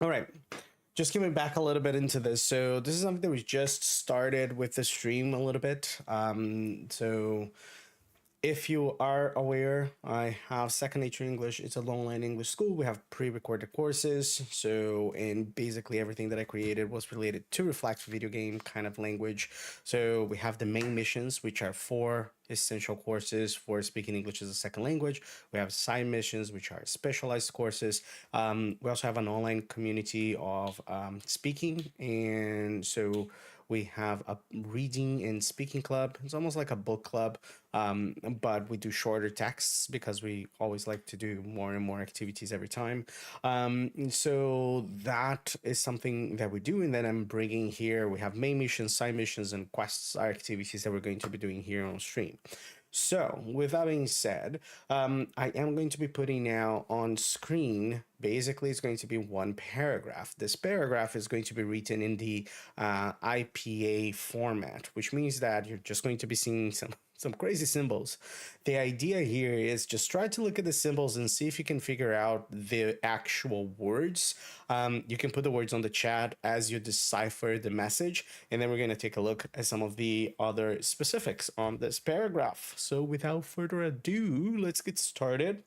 All right. Just coming back a little bit into this. So this is something that we just started with the stream a little bit. So if you are aware, I have Second Nature English. It's a long-line English school. We have pre-recorded courses. So, and basically everything that I created was related to reflect video game kind of language. So we have the main missions, which are 4 essential courses for speaking English as a second language. We have side missions, which are specialized courses. We also have an online community of speaking, and so we have a reading and speaking club. It's almost like a book club, but we do shorter texts because we always like to do more and more activities every time. So that is something that we do. And then I'm bringing here, we have main missions, side missions, and quests are activities that we're going to be doing here on stream. So with that being said, I am going to be putting now on screen, basically it's going to be one paragraph. This paragraph is going to be written in the IPA format, which means that you're just going to be seeing some crazy symbols. The idea here is just try to look at the symbols and see if you can figure out the actual words. You can put the words on the chat as you decipher the message, and then we're going to take a look at some of the other specifics on this paragraph. So without further ado, let's get started.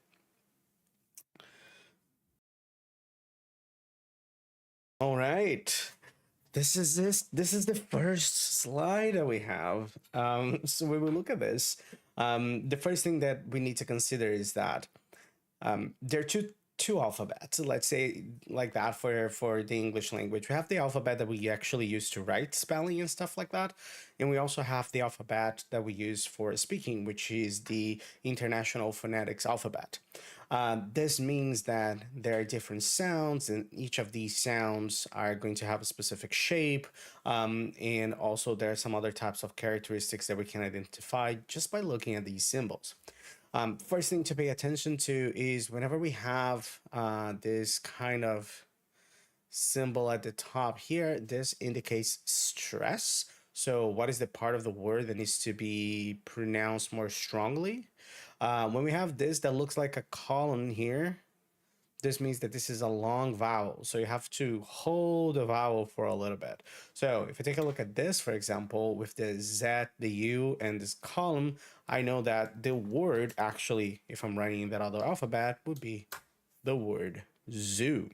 All right. This is the first slide that we have. So when we look at this, the first thing that we need to consider is that there are two alphabets, let's say like that for the English language. We have the alphabet that we actually use to write spelling and stuff like that, and we also have the alphabet that we use for speaking, which is the International Phonetics alphabet. This means that there are different sounds, and each of these sounds are going to have a specific shape, and also there are some other types of characteristics that we can identify just by looking at these symbols. First thing to pay attention to is whenever we have this kind of symbol at the top here, this indicates stress. So what is the part of the word that needs to be pronounced more strongly? When we have this that looks like a colon here, this means that this is a long vowel. So you have to hold the vowel for a little bit. So if you take a look at this, for example, with the Z, the U, and this column, I know that the word actually, if I'm writing that other alphabet, would be the word zoo.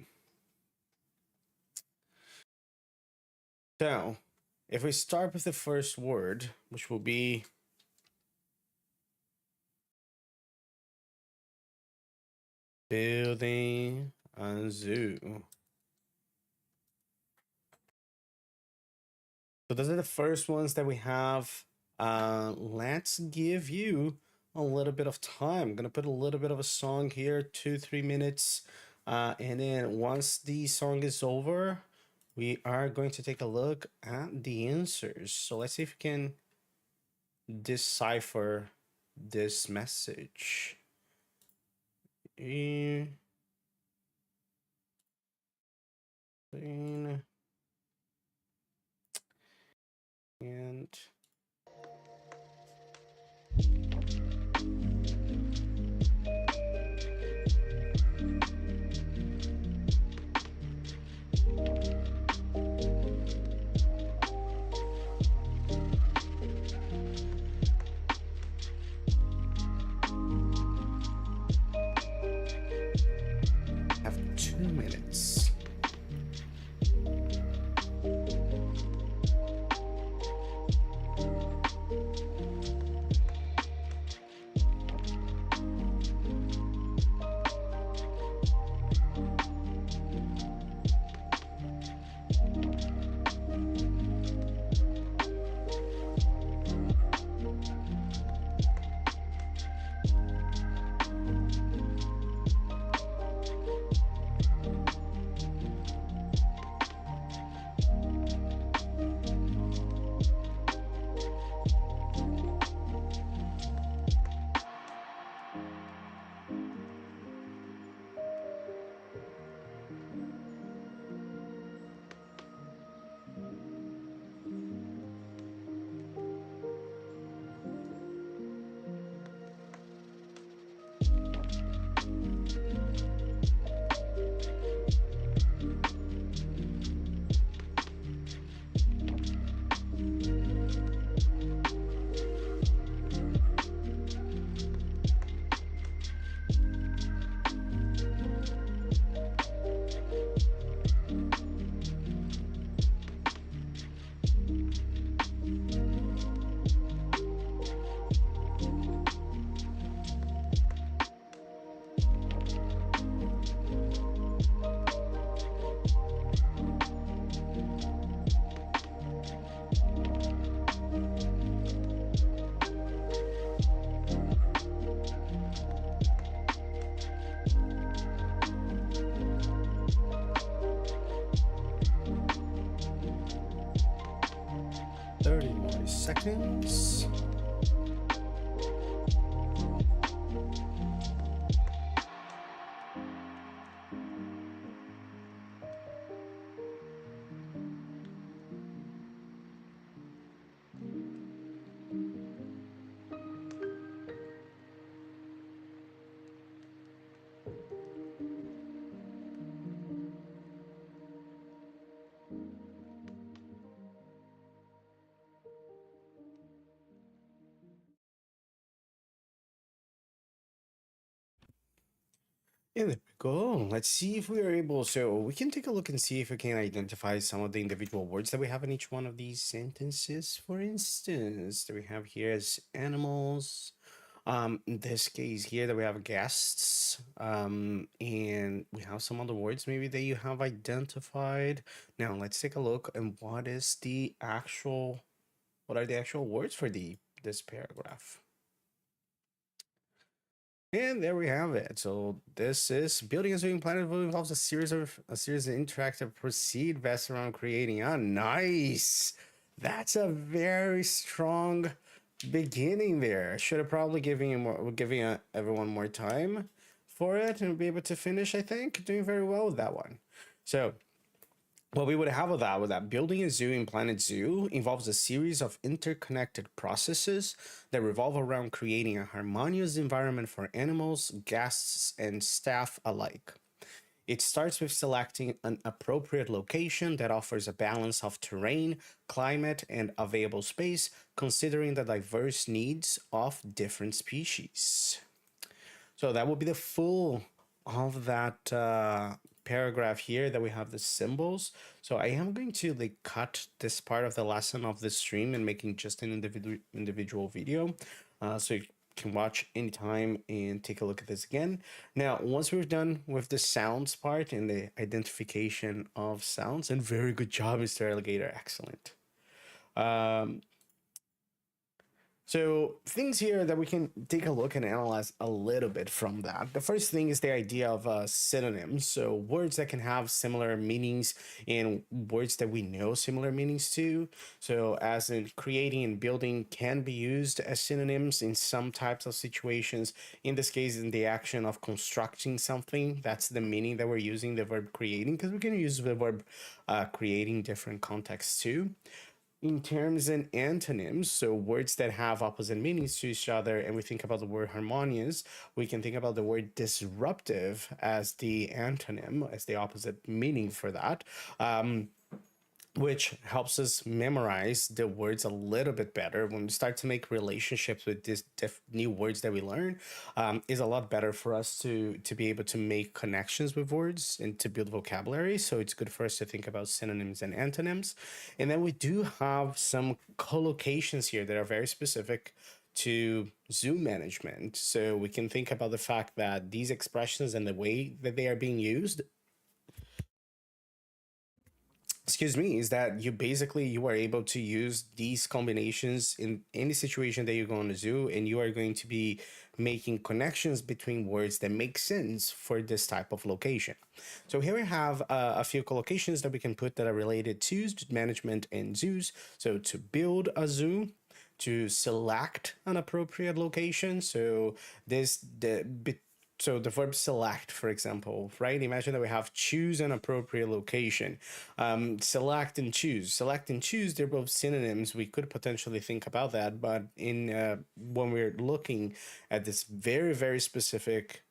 So if we start with the first word, which will be building a zoo. So those are the first ones that we have. Let's give you a little bit of time. I'm gonna put a little bit of a song here, 2-3 minutes. And then once the song is over, we are going to take a look at the answers. So let's see if we can decipher this message. And have 2 minutes. seconds. Yeah, there we go. Let's see if we are able. So we can take a look and see if we can identify some of the individual words that we have in each one of these sentences. For instance, that we have here as animals. In this case here that we have guests. And we have some other words maybe that you have identified. Now let's take a look and what are the actual words for this paragraph. And there we have it. So this is building a swimming planet involves a series of interactive proceed vests around creating. Ah, nice. That's a very strong beginning there. Should have probably giving everyone more time for it and be able to finish. I think doing very well with that one. So what we would have with that building a zoo in Planet Zoo involves a series of interconnected processes that revolve around creating a harmonious environment for animals, guests, and staff alike. It starts with selecting an appropriate location that offers a balance of terrain, climate, and available space, considering the diverse needs of different species. So that would be the full of that paragraph here that we have the symbols. So I am going to cut this part of the lesson of the stream and making just an individual video. So you can watch anytime and take a look at this again. Now, once we're done with the sounds part and the identification of sounds, and very good job, Mr. Alligator, excellent. So things here that we can take a look and analyze a little bit from that. The first thing is the idea of synonyms. So words that can have similar meanings and words that we know similar meanings to. So as in creating and building can be used as synonyms in some types of situations. In this case, in the action of constructing something, that's the meaning that we're using the verb creating, because we can use the verb creating different contexts too. In terms and antonyms, so words that have opposite meanings to each other, and we think about the word harmonious, we can think about the word disruptive as the antonym, as the opposite meaning for that. Which helps us memorize the words a little bit better when we start to make relationships with these new words that we learn. Is a lot better for us to be able to make connections with words and to build vocabulary. So it's good for us to think about synonyms and antonyms. And then we do have some collocations here that are very specific to zoo management. So we can think about the fact that these expressions and the way that they are being used, is that you are able to use these combinations in any situation that you're going to do, and you are going to be making connections between words that make sense for this type of location. So here we have a few collocations that we can put that are related to management and zoos. So to build a zoo, to select an appropriate location. So the verb select, for example, right? Imagine that we have choose an appropriate location. Select and choose. Select and choose, they're both synonyms. We could potentially think about that, but when we're looking at this very, very specific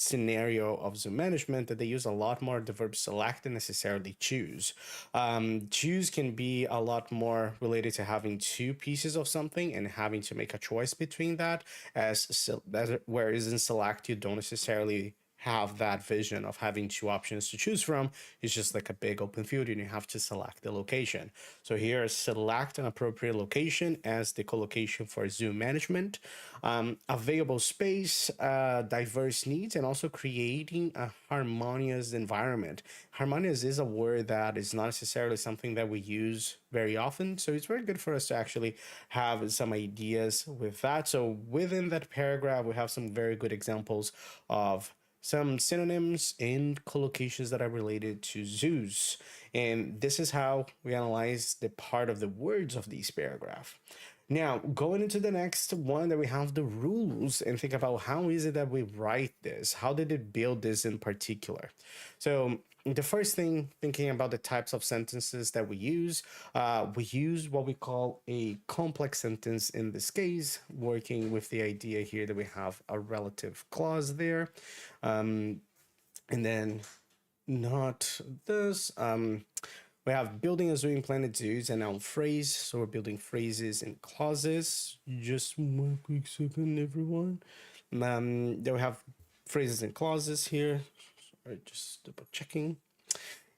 scenario of Zoom management, that they use a lot more the verb select than necessarily choose. Choose can be a lot more related to having two pieces of something and having to make a choice between that, whereas in select you don't necessarily have that vision of having two options to choose from. It's just like a big open field and you have to select the location. So here, select an appropriate location as the collocation for Zoom management. Available space, diverse needs, and also creating a harmonious environment. Harmonious is a word that is not necessarily something that we use very often, so it's very good for us to actually have some ideas with that. So within that paragraph, we have some very good examples of some synonyms and collocations that are related to zoos. And this is how we analyze the part of the words of this paragraph. Now, going into the next one, that we have the rules and think about how is it that we write this? How did it build this in particular? So, the first thing, thinking about the types of sentences that we use what we call a complex sentence in this case, working with the idea here that we have a relative clause there. And then not this. We have building a zoo in Planet Zoo is a noun phrase. So we're building phrases and clauses. Just one quick second, everyone. Then we have phrases and clauses here. Sorry, just double checking.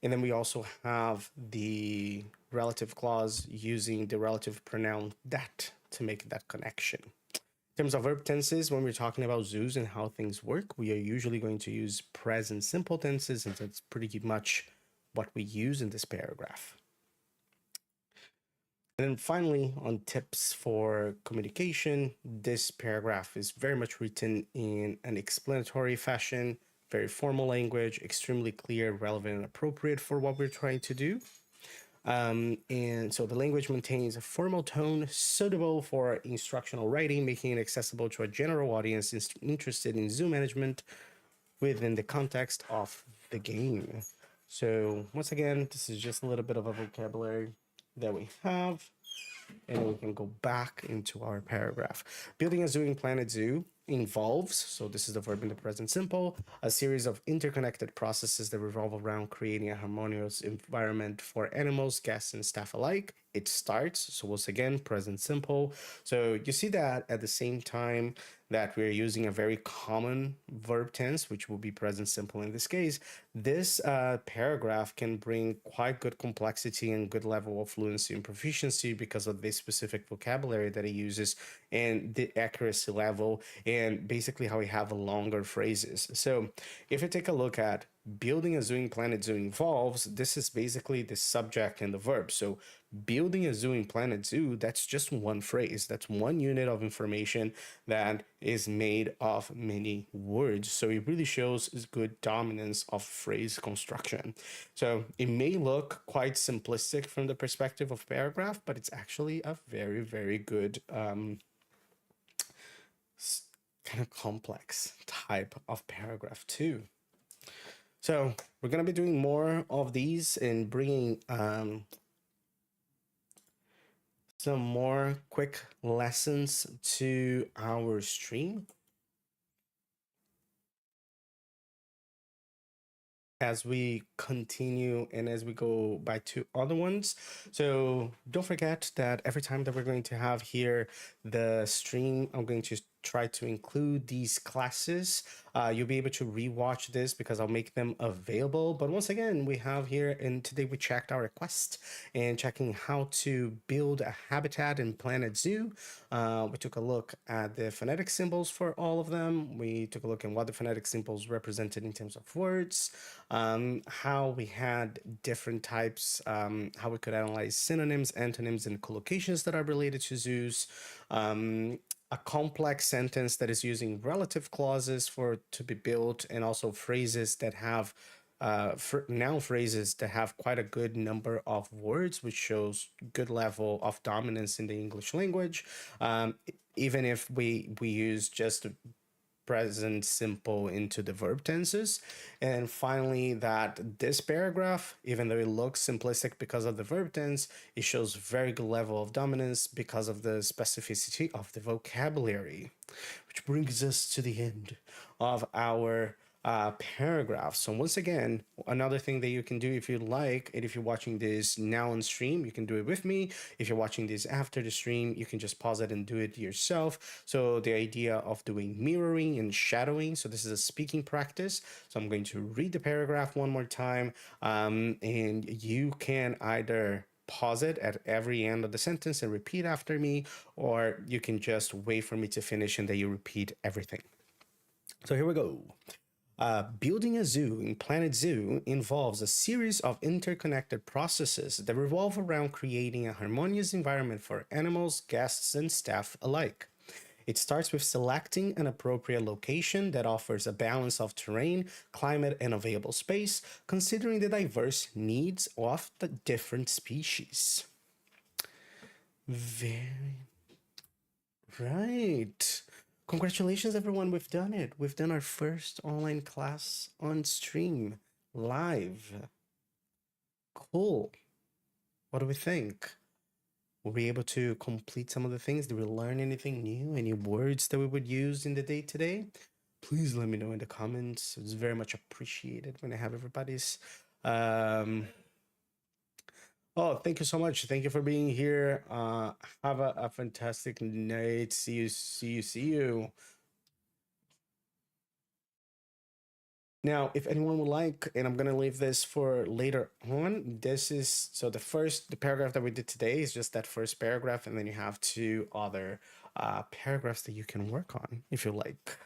And then we also have the relative clause using the relative pronoun that to make that connection. In terms of verb tenses, when we're talking about zoos and how things work, we are usually going to use present simple tenses, and that's pretty much what we use in this paragraph. And then finally, on tips for communication, this paragraph is very much written in an explanatory fashion, very formal language, extremely clear, relevant, and appropriate for what we're trying to do. And so the language maintains a formal tone suitable for instructional writing, making it accessible to a general audience interested in zoo management within the context of the game. So once again, this is just a little bit of a vocabulary that we have, and we can go back into our paragraph. Building a zoo in Planet Zoo involves, so this is the verb in the present simple, a series of interconnected processes that revolve around creating a harmonious environment for animals, guests, and staff alike. It starts, so once again, present simple. So you see that at the same time that we're using a very common verb tense, which will be present simple in this case, this paragraph can bring quite good complexity and good level of fluency and proficiency because of this specific vocabulary that it uses and the accuracy level and basically how we have longer phrases. So if you take a look at building a zoo in Planet Zoo involves, this is basically the subject and the verb. So building a zoo in Planet Zoo, that's just one phrase. That's one unit of information that is made of many words. So it really shows good dominance of phrase construction. So it may look quite simplistic from the perspective of paragraph, but it's actually a very, very good kind of complex type of paragraph too. So we're going to be doing more of these and bringing some more quick lessons to our stream as we continue and as we go by to other ones. So don't forget that every time that we're going to have here the stream, I'm going to try to include these classes. You'll be able to rewatch this because I'll make them available. But once again, we have here, and today we checked our request and checking how to build a habitat in Planet Zoo. We took a look at the phonetic symbols for all of them. We took a look at what the phonetic symbols represented in terms of words, how we had different types, how we could analyze synonyms, antonyms, and collocations that are related to zoos. A complex sentence that is using relative clauses for to be built, and also phrases that have noun phrases that have quite a good number of words, which shows good level of dominance in the English language. Even if we use just present simple into the verb tenses. And finally, that this paragraph, even though it looks simplistic because of the verb tense, it shows very good level of dominance because of the specificity of the vocabulary, which brings us to the end of our paragraph. So once again, another thing that you can do if you like, and if you're watching this now on stream, you can do it with me. If you're watching this after the stream, you can just pause it and do it yourself. So the idea of doing mirroring and shadowing. So this is a speaking practice. So I'm going to read the paragraph one more time, and you can either pause it at every end of the sentence and repeat after me, or you can just wait for me to finish and then you repeat everything. So here we go. Building a zoo in Planet Zoo involves a series of interconnected processes that revolve around creating a harmonious environment for animals, guests, and staff alike. It starts with selecting an appropriate location that offers a balance of terrain, climate, and available space, considering the diverse needs of the different species. Very right. Congratulations, everyone. We've done it. We've done our first online class on stream live. Cool. What do we think? Were we able to complete some of the things? Did we learn anything new? Any words that we would use in the day to day? Please let me know in the comments. It's very much appreciated when I have everybody's. Oh, thank you so much. Thank you for being here. Have a fantastic night. See you. See you. See you. Now, if anyone would like, and I'm gonna leave this for later on, this is so the paragraph that we did today is just that first paragraph, and then you have two other paragraphs that you can work on if you like.